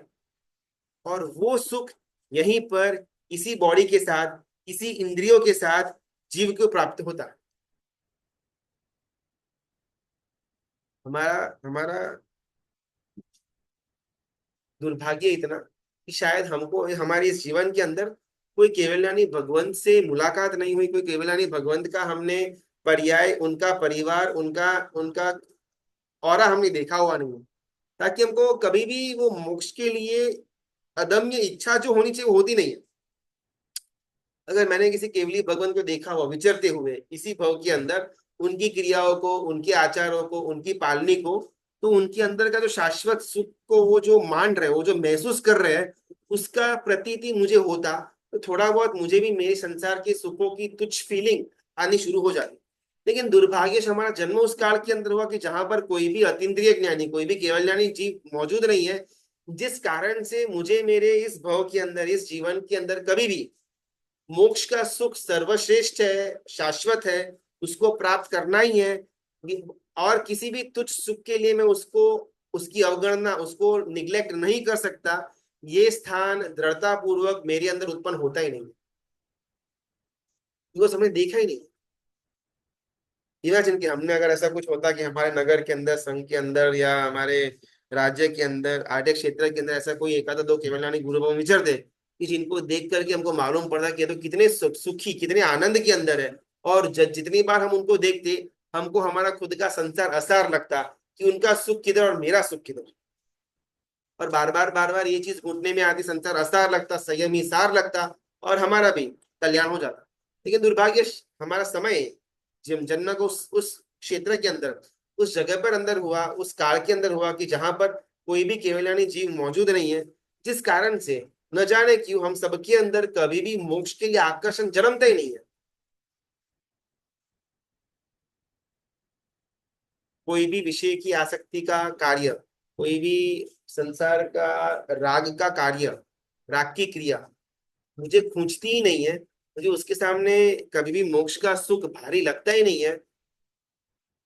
A: और वो सुख यहीं पर इसी बॉडी के साथ, इसी इंद्रियों के साथ जीव को प्राप्त होता है। हमारा हमारा दुर्भाग्य इतना कि शायद हमको हमारे इस जीवन के अंदर कोई केवल्यानी भगवंत से मुलाकात नहीं हुई, कोई केवल्यानी भगवंत का हमने पर्याय, उनका परिवार, उनका उनका ऑरा हमने देखा हुआ नहीं है, ताकि हमको कभी भी वो मोक्ष के लिए अदम्य इच्छा जो होनी चाहिए वो होती नहीं है। अगर मैंने किसी केवली भगवान को देखा हो विचरते हुए इसी भव के अंदर, उनकी क्रियाओं को, उनके आचारों को, उनकी पालनी को, तो उनके अंदर का जो शाश्वत सुख को वो जो मान रहे हैं, वो जो महसूस कर रहे हैं, उसका प्रतीति मुझे होता, तो थोड़ा बहुत मुझे भी मेरे संसार के सुखों की तुच्छ फीलिंग आनी शुरू हो जाती। लेकिन दुर्भाग्य से हमारा जन्म उस काल के अंदर हुआ कि जहां पर कोई भी अतीन्द्रिय ज्ञानी, कोई भी केवल ज्ञानी जीव मौजूद नहीं है, जिस कारण से मुझे मेरे इस भव के अंदर, इस जीवन के अंदर कभी भी मोक्ष का सुख सर्वश्रेष्ठ है, शाश्वत है, उसको प्राप्त करना ही है। और किसी भी तुच्छ सुख के लिए मैं उसको, उसकी अवगणना, उसको निग्लेक्ट नहीं कर सकता। ये स्थान दृढ़ता पूर्वक मेरे अंदर उत्पन्न होता ही नहीं, वो हमने देखा ही नहीं। इमेजिन कि हमने अगर ऐसा कुछ होता कि हमारे नगर के अंदर, संघ के अंदर, या हमारे राज्य के अंदर, आर्थिक क्षेत्र के अंदर ऐसा कोई एक आधा दो केवलानी गुरु बाबा विचर दे कि जिनको देख करके हमको मालूम पड़ता कि ये तो कितने सुखी, कितने आनंद के अंदर है। और जितनी बार हम उनको देखते, हमको हमारा खुद का संसार असार लगता कि उनका सुख किधर और मेरा सुख किधर। और बार बार ये चीज घुटने में आती, संसार असार लगता, संयमी सार लगता, और हमारा भी कल्याण हो जाता। लेकिन दुर्भाग्य हमारा समय जब जन्म को उस क्षेत्र के अंदर, उस जगह पर अंदर हुआ, उस काल के अंदर हुआ कि जहां पर कोई भी केवलानी जीव मौजूद नहीं है, जिस कारण से न जाने क्यों हम सबके अंदर कभी भी मोक्ष के लिए आकर्षण जन्मता ही नहीं है। कोई भी विषय की आसक्ति का कार्य, कोई भी संसार का राग का कार्य, राग की क्रिया मुझे खींचती ही नहीं है। मुझे उसके सामने कभी भी मोक्ष का सुख भारी लगता ही नहीं है,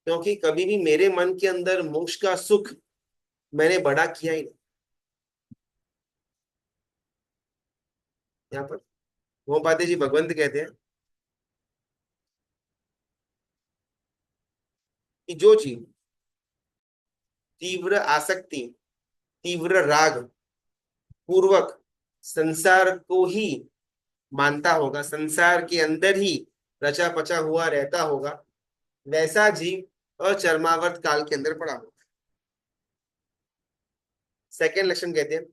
A: क्योंकि कभी भी मेरे मन के अंदर मोक्ष का सुख मैंने बड़ा किया ही नहीं। यहाँ पर मोहपाती जी भगवंत कहते हैं कि जो जीव तीव्र आसक्ति, तीव्र राग पूर्वक संसार को ही मानता होगा, संसार के अंदर ही रचा पचा हुआ रहता होगा, वैसा जीव अचरमावर्त काल के अंदर पड़ा होगा। सेकंड लक्षण कहते हैं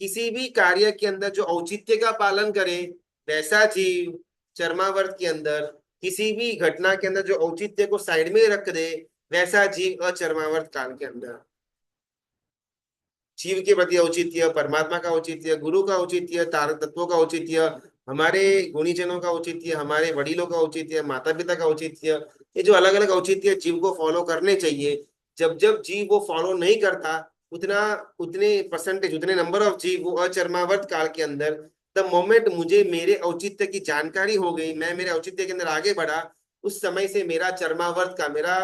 A: किसी भी कार्य के अंदर जो औचित्य का पालन करे, वैसा जीव चरमावर्त के अंदर, किसी भी घटना के अंदर जो औचित्य को साइड में रख दे, वैसा जीव अचरमावर्त काल के अंदर। जीव के प्रति औचित्य, परमात्मा का औचित्य, गुरु का औचित्य, तारक तत्वों का औचित्य, हमारे गुणीजनों का औचित्य, हमारे वडीलों का औचित्य, माता पिता का औचित्य, ये जो अलग अलग औचित्य जीव को फॉलो करने चाहिए, जब जब जीव वो फॉलो नहीं करता, उतना, उतने परसेंटेज, उतने नंबर ऑफ जीव वो अचरमावर्त काल के अंदर, द मोमेंट मुझे मेरे औचित्य की जानकारी हो गई, मैं मेरे औचित्य के अंदर आगे बढ़ा, उस समय से मेरा चरमावर्त का, मेरा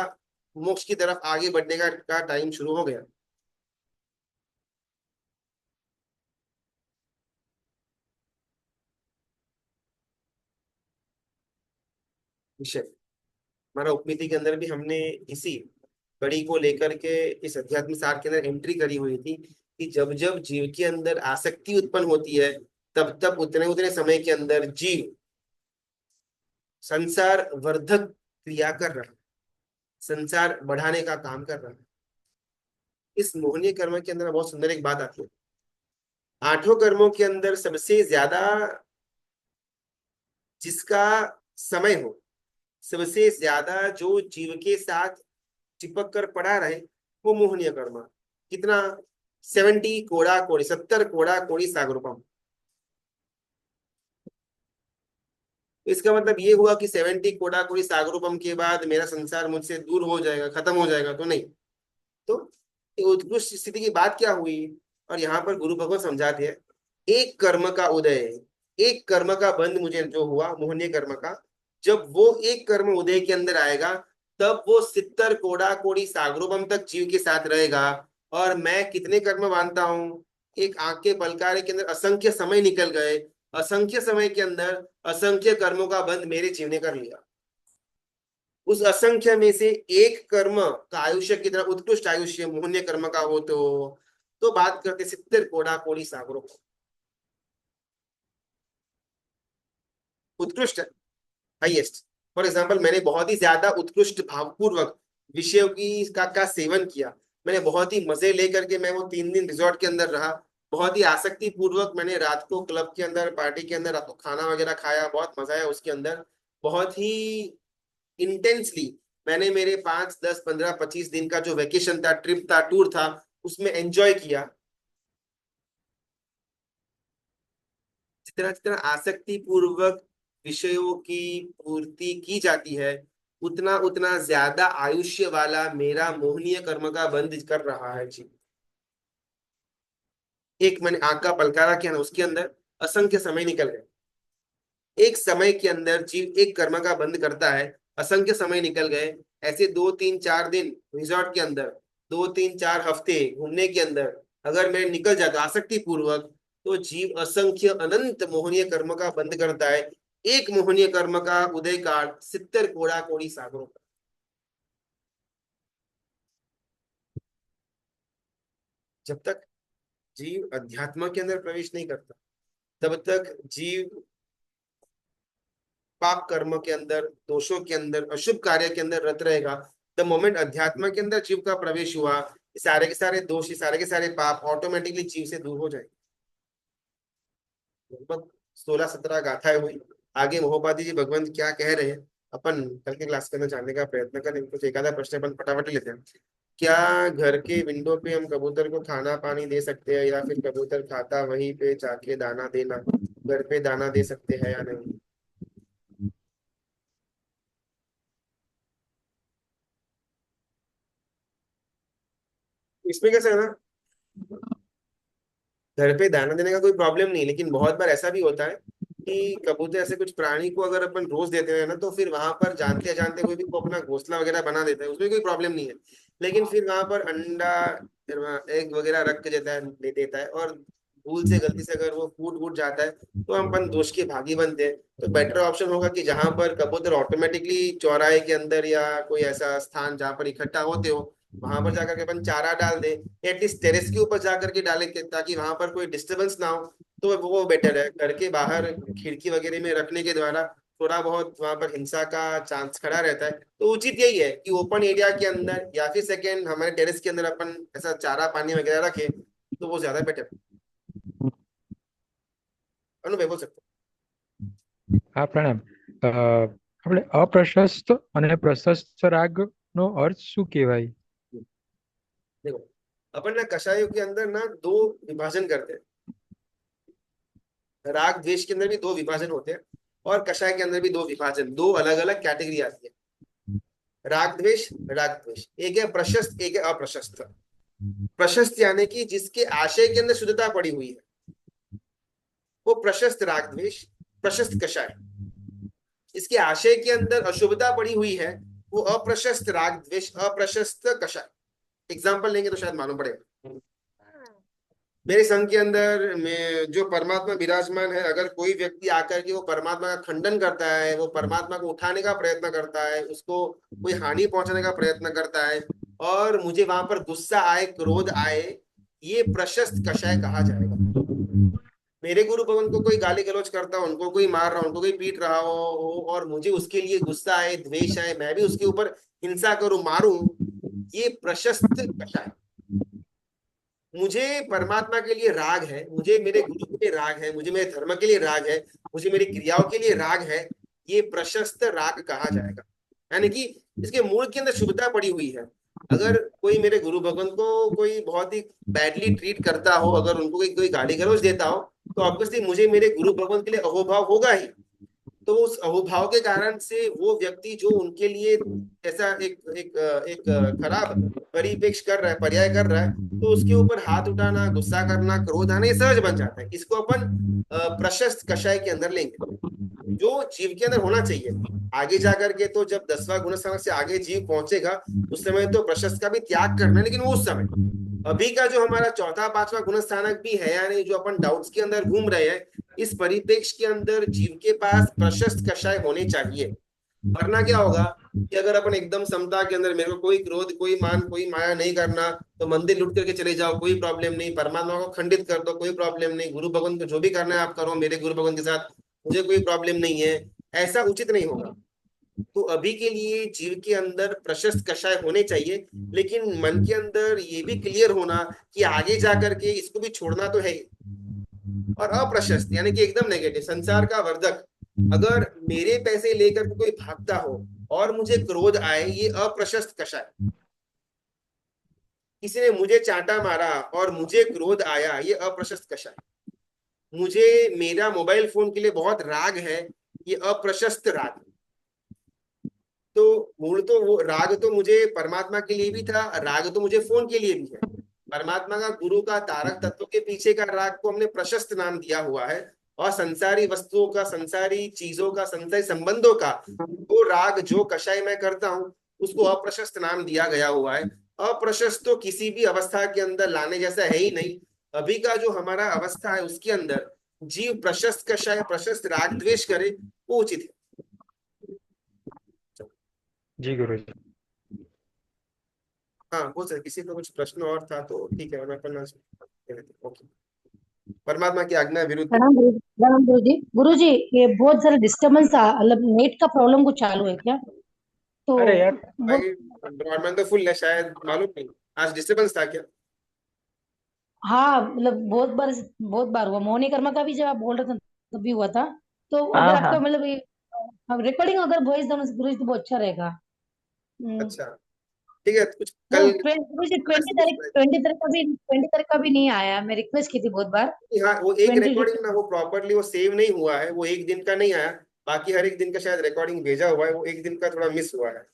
A: मोक्ष की तरफ आगे बढ़ने का टाइम शुरू हो गया। विषय हमारा उपनीति के अंदर भी हमने इसी कड़ी को लेकर के इस अध्यात्म सार के अंदर एंट्री करी हुई थी कि जब जब जीव के अंदर आसक्ति उत्पन्न होती है, तब तब उतने उतने समय के अंदर जीव संसार वर्धक क्रिया कर रहा है, संसार बढ़ाने का काम कर रहा है। इस मोहनीय कर्म के अंदर बहुत सुंदर एक बात आती है। आठों कर्मों के अंदर सबसे ज्यादा जिसका समय हो, सबसे ज्यादा जो जीव के साथ चिपक कर पड़ा रहे, वो मोहनीय कर्म। कितना? 70 कोड़ा कोड़ी, 70 कोड़ा कोड़ी सागरूपम। तो इसका मतलब ये हुआ कि 70 कोड़ा कोड़ी सागरूपम के बाद मेरा संसार मुझसे दूर हो जाएगा, खत्म हो जाएगा? तो नहीं। तो ये उत्कृष्ट स्थिति की बात क्या हुई? और यहाँ पर गुरु भगवान समझाते हैं, एक कर्म का उदय, एक कर्म का बंध मुझे जो हुआ मोहनीय कर्म का, जब वो एक कर्म उदय के अंदर आएगा, तब वो 70 कोड़ा कोड़ी सागरोपम तक जीव के साथ रहेगा। और मैं कितने कर्म मानता हूँ? एक आंख के पलकारे के अंदर असंख्य समय निकल गए, असंख्य समय के अंदर असंख्य कर्मों का बंध मेरे जीव ने कर लिया। उस असंख्य में से एक कर्म का आयुष्य कितना उत्कृष्ट आयुष्य मोहनीय कर्म का हो, तो बात करते 70 कोड़ा कोड़ी सागरों को। उत्कृष्ट है, हाईएस्ट। फॉर एग्जाम्पल, मैंने बहुत ही ज्यादा उत्कृष्ट भावपूर्वक विषयों का सेवन किया। मैंने बहुत ही मजे लेकर के मैं वो 3 दिन रिजॉर्ट के अंदर रहा। बहुत ही आसक्ति पूर्वक मैंने रात को क्लब के अंदर, पार्टी के अंदर रात को खाना वगैरह खाया, बहुत मजा आया उसके अंदर। बहुत ही इंटेंसली मैंने मेरे 5, 10, 15, 25 दिन का जो वेकेशन था, ट्रिप था, टूर था, उसमें एंजॉय किया। जितना जितना आसक्ति पूर्वक विषयों की पूर्ति की जाती है, उतना उतना ज्यादा आयुष्य वाला मेरा मोहनीय कर्म का बंध कर रहा है जी। एक मैंने आंख का पलकारा किया ना, उसके अंदर असंख्य समय निकल गए। एक समय के अंदर जीव एक कर्म का बंध करता है, असंख्य समय निकल गए। ऐसे 2, 3, 4 दिन रिजॉर्ट के अंदर, 2, 3, 4 हफ्ते घूमने के अंदर अगर मैं निकल जाता आसक्ति पूर्वक, तो जीव असंख्य अनंत मोहनीय कर्म का बंध करता है। एक मोहनीय कर्म का उदय काल 70 कोड़ा कोड़ी सागरों का। जब तक जीव अध्यात्म के अंदर प्रवेश नहीं करता, तब तक जीव पाप कर्म के अंदर, दोषों के अंदर, अशुभ कार्य के अंदर रत रहेगा। द मोमेंट अध्यात्म के अंदर जीव का प्रवेश हुआ, ये सारे के सारे दोष, ये सारे के सारे पाप ऑटोमेटिकली जीव से दूर हो जाएंगे। लगभग 16, 17 गाथाएं हुई। आगे महोपाध्याय जी भगवंत क्या कह रहे हैं, अपन कल के क्लास के अंदर जानने का प्रयत्न करें। कुछ एक आधा प्रश्न अपन फटाफट ही लेते हैं। क्या घर के विंडो पे हम कबूतर को खाना पानी दे सकते हैं, या फिर कबूतर खाता वहीं पे जाके दाना देना, घर पे दाना दे सकते हैं या नहीं? इसमें कैसे है ना, घर पे दाना देने का कोई प्रॉब्लम नहीं, लेकिन बहुत बार ऐसा भी होता है कि कबूतर ऐसे कुछ प्राणी को अगर अपन रोज देते हैं ना, तो फिर वहां पर जानते अजानते कोई भी को अपना घोंसला वगैरह बना देता है, उसमें कोई प्रॉब्लम नहीं है। लेकिन फिर वहां पर अंडा, एग वगैरह रख के देता है, दे देता है, और भूल से गलती से अगर वो फूट फूट जाता है, तो हम अपन दोष के भागी बनते हैं। तो बेटर ऑप्शन होगा कि जहां पर कबूतर ऑटोमेटिकली चौराहे के अंदर या कोई ऐसा स्थान जहां पर इकट्ठा होते हो, वहां पर जाकर के अपन चारा डाल दे, एटलीस्ट टेरेस के ऊपर जाकर के डाले ताकि वहां पर कोई डिस्टरबेंस ना हो। तो वो बेटर है। घर के बाहर खिड़की वगैरह में रखने के द्वारा थोड़ा बहुत वहां पर हिंसा का चांस खड़ा रहता है। तो उचित यही है कि ओपन एरिया के अंदर या फिर सेकेंड हमारे टेरेस के अंदर अपन ऐसा चारा पानी वगैरह रखे, तो वो ज्यादा बेटर। अनुभव बोल सकते
B: હા પ્રણામ. આપણે અપ્રશસ્ત અને પ્રશસ્ત રાગ નો અર્થ શું કહેવાય?
A: हो। देखो, अपन ना कषायों के अंदर ना दो विभाजन करते हैं। राग द्वेष के अंदर भी दो विभाजन होते हैं, और कषाय के अंदर भी दो विभाजन, दो अलग अलग कैटेगरी आती है। राग द्वेष, राग द्वेष, एक है प्रशस्त, एक है अप्रशस्त। प्रशस्त यानी कि जिसके आशय के अंदर शुद्धता पड़ी हुई है, वो प्रशस्त राग द्वेष, प्रशस्त कषाय। इसके आशय के अंदर अशुभता पड़ी हुई है, वो अप्रशस्त राग द्वेष, अप्रशस्त कषाय। एग्जाम्पल लेंगे तो शायद मालूम पड़ेगा। मेरे संघ के अंदर में जो परमात्मा विराजमान है, अगर कोई व्यक्ति आकर के वो परमात्मा का खंडन करता है, वो परमात्मा को उठाने का प्रयत्न करता है, उसको कोई हानि पहुंचाने का प्रयत्न करता है, और मुझे वहां पर गुस्सा आए, क्रोध आए, ये प्रशस्त कषाय कहा जाएगा। मेरे गुरु भवन को कोई गाली गलौज करता हो, उनको कोई मार रहा हो, उनको कोई पीट रहा और मुझे उसके लिए गुस्सा आए, द्वेष आए, मैं भी उसके ऊपर हिंसा करूं, मारूं, ये प्रशस्त कषाय। मुझे परमात्मा के लिए राग है, मुझे मेरे गुरु के लिए राग है, मुझे मेरे धर्म के लिए राग है, मुझे मेरी क्रियाओं के लिए राग है, ये प्रशस्त राग कहा जाएगा। यानी कि इसके मूल के अंदर शुद्धता पड़ी हुई है। अगर कोई मेरे गुरु भगवान को कोई बहुत ही बैडली ट्रीट करता हो, अगर उनको कोई कोई गाली गलौज देता हो, तो ऑब्वियसली मुझे मेरे गुरु भगवान के लिए अहोभाव होगा ही। तो उस अहोभाव के कारण से वो व्यक्ति जो उनके लिए ऐसा एक खराब परिपेक्ष कर रहा है, पर्याय कर रहा है, तो उसके ऊपर हाथ उठाना, गुस्सा करना, क्रोध आना, ये सहज बन जाता है। इसको अपन प्रशस्त कषाय के अंदर लेंगे, जो जीव के अंदर होना चाहिए। आगे जाकर के तो जब 10वां गुण स्थानक से आगे जीव पहुंचेगा, उस समय तो प्रशस्त का भी त्याग करना है, लेकिन वो उस समय। अभी का जो हमारा चौथा पांचवा गुण स्थानक भी है या नहीं, जो अपन डाउट्स के अंदर घूम रहे हैं, इस परिप्रेक्ष्य के अंदर जीव के पास प्रशस्त कषाय होने चाहिए। वरना क्या होगा कि अगर अपन एकदम समता के अंदर, मेरे को कोई क्रोध, कोई मान, कोई माया नहीं करना, तो मंदिर लूट करके चले जाओ, कोई प्रॉब्लम नहीं, परमात्मा को खंडित कर दो, कोई प्रॉब्लम नहीं, गुरु भगवान को जो भी करना है आप करो, मेरे गुरु भगवान के साथ मुझे कोई प्रॉब्लम नहीं है, ऐसा उचित नहीं होगा। तो अभी के लिए जीव के अंदर प्रशस्त कषाय होने चाहिए, लेकिन मन के अंदर ये भी क्लियर होना कि आगे जाकर के इसको भी छोड़ना तो है ही। और अप्रशस्त यानी कि एकदम नेगेटिव, संसार का वर्धक। अगर मेरे पैसे लेकर के कोई भागता हो और मुझे क्रोध आए, ये अप्रशस्त कषाय। किसी ने मुझे चांटा मारा और मुझे क्रोध आया, ये अप्रशस्त कषाय। मुझे मेरा मोबाइल फोन के लिए बहुत राग है, ये अप्रशस्त राग। तो मूल तो वो राग तो मुझे परमात्मा के लिए भी था, राग तो मुझे फोन के लिए भी है। परमात्मा का, गुरु का, तारक तत्व के पीछे का राग को हमने प्रशस्त नाम दिया हुआ है। और संसारी वस्तुओं का, संसारी चीजों का, संसारी संबंधों का वो राग जो कषाय मैं करता हूं, उसको अप्रशस्त नाम दिया गया हुआ है। अप्रशस्त तो किसी भी अवस्था के अंदर लाने जैसा है ही नहीं। अभी का जो हमारा अवस्था है उसके अंदर जीव प्रशस्त कषाय, प्रशस्त राग द्वेष करे, वो उचित है।
B: जी गुरु जी।
A: हाँ, हो सके किसी का कुछ प्रश्न और था तो ठीक है, वरना अपन आज ओके। परमात्मा की आज्ञा विरुद्ध।
C: प्रणाम गुरु जी। गुरु जी, ये बहुत सारा डिस्टरबेंस मतलब नेट का प्रॉब्लम कुछ चालू है क्या? तो
B: अरे यार,
C: वो,
A: भाई ब्रॉडबैंड तो फुल है, शायद मालूम नहीं आज डिस्टर्बेंस था क्या।
C: हाँ मतलब बहुत बार हुआ। मोहनी कर्मा का भी जब आप बोल रहे थे तब भी हुआ था। तो अगर
D: हाँ
C: आपका
D: हाँ।
C: मतलब ये रिकॉर्डिंग अगर वॉइस दोनों से गुरु जी तो बहुत अच्छा रहेगा।
A: अच्छा, ठीक है, कुछ
C: वो
A: कल।
C: गुरु जी 20 तारीख का भी नहीं आया। मैं रिक्वेस्ट की थी बहुत बार।
A: हाँ, वो एक
C: 20।
A: रिकॉर्डिंग ना, वो प्रॉपरली वो सेव नहीं हुआ है, वो एक दिन का नहीं आया। बाकी हर एक दिन का शायद रिकॉर्डिंग भेजा हुआ है, वो एक दिन का थोड़ा मिस हुआ है।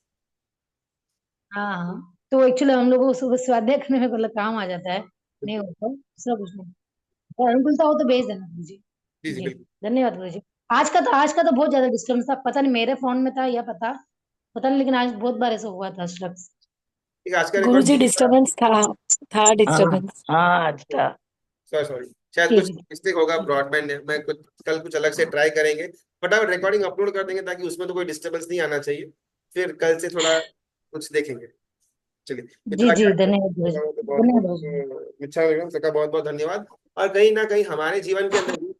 C: हाँ हाँ, तो एक्चुअली हम लोगों को सुबह स्वाध्याय करने में मतलब काम आ जाता है। नहीं हो तो दूसरा कुछ नहीं। और अनुकूलता हो तो भेज देना गुरु जी।
A: जी जी
C: जी,
A: बिल्कुल।
C: धन्यवाद गुरु जी। आज का तो बहुत ज्यादा डिस्टर्बेंस था। पता नहीं मेरे फोन में था या पता पता नहीं, लेकिन आज बहुत बार ऐसा हुआ था स्ट्रक्स।
A: ठीक है, आज का
D: गुरु
A: रिकॉर्ड
D: जी
A: ठीक है।
D: डिस्टरबेंस था डिस्टरबेंस। हाँ आज था।
A: सॉरी सॉरी, शायद
C: जी
A: कुछ
C: जी
A: मिस्टेक होगा
C: जी
A: ब्रॉडबैंड में, कुछ कल कुछ अलग से ट्राई करेंगे। फटाफट रिकॉर्डिंग अपलोड कर देंगे ताकि उसमें तो कोई डिस्टर्बेंस नहीं आना चाहिए। फिर कल से थोड़ा कुछ देखेंगे। चलिए,
C: जी
A: इतना
C: जी,
A: क्या
C: धन्यवाद गुरु जी।
A: बहुत
C: धन्यवाद गुरु जी।
A: बहुत अच्छा लगा, सबका बहुत बहुत धन्यवाद। और कहीं ना कहीं हमारे जीवन के अंदर भी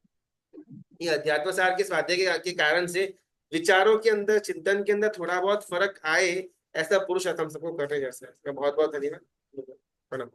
A: ये अध्यात्म सार के स्वाध्याय के कारण से विचारों के अंदर, चिंतन के अंदर थोड़ा बहुत फर्क आए, ऐसा पुरुष हम सबको करने जैसा है। बहुत बहुत धन्यवाद। प्रणाम।